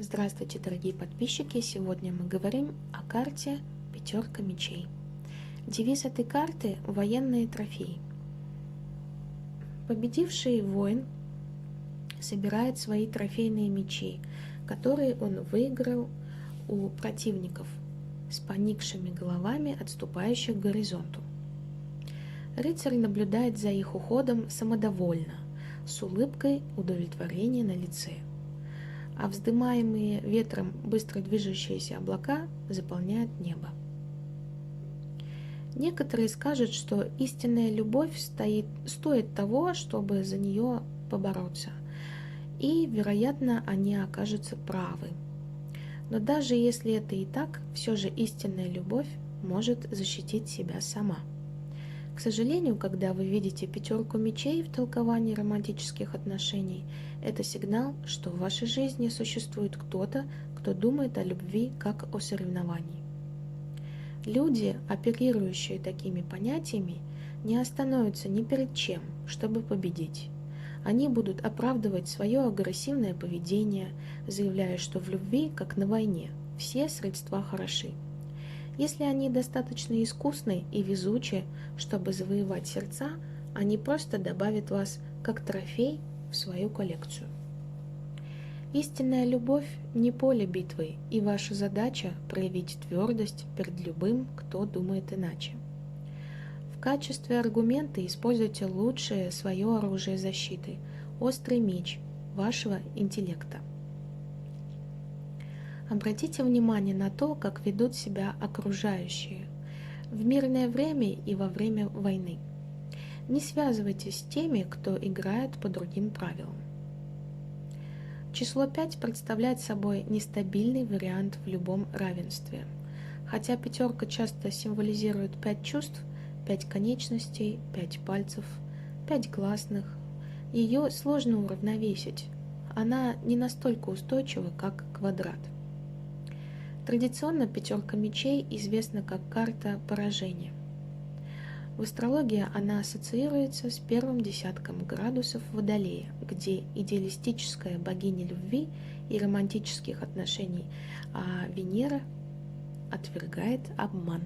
Здравствуйте, дорогие подписчики! Сегодня мы говорим о карте «Пятерка мечей». Девиз этой карты – военные трофеи. Победивший воин собирает свои трофейные мечи, которые он выиграл у противников, с поникшими головами, отступающих к горизонту. Рыцарь наблюдает за их уходом самодовольно, с улыбкой удовлетворения на лице. А вздымаемые ветром быстро движущиеся облака заполняют небо. Некоторые скажут, что истинная любовь стоит того, чтобы за нее побороться, и, вероятно, они окажутся правы. Но даже если это и так, все же истинная любовь может защитить себя сама. К сожалению, когда вы видите пятерку мечей в толковании романтических отношений, это сигнал, что в вашей жизни существует кто-то, кто думает о любви как о соревновании. Люди, оперирующие такими понятиями, не остановятся ни перед чем, чтобы победить. Они будут оправдывать свое агрессивное поведение, заявляя, что в любви, как на войне, все средства хороши. Если они достаточно искусны и везучи, чтобы завоевать сердца, они просто добавят вас как трофей в свою коллекцию. Истинная любовь не поле битвы, и ваша задача проявить твердость перед любым, кто думает иначе. В качестве аргумента используйте лучшее свое оружие защиты – острый меч вашего интеллекта. Обратите внимание на то, как ведут себя окружающие в мирное время и во время войны. Не связывайтесь с теми, кто играет по другим правилам. Число 5 представляет собой нестабильный вариант в любом равенстве. Хотя пятерка часто символизирует 5 чувств, 5 конечностей, 5 пальцев, 5 гласных, ее сложно уравновесить. Она не настолько устойчива, как квадрат. Традиционно пятерка мечей известна как карта поражения. В астрологии она ассоциируется с первым десятком градусов Водолея, где идеалистическая богиня любви и романтических отношений, а Венера отвергает обман.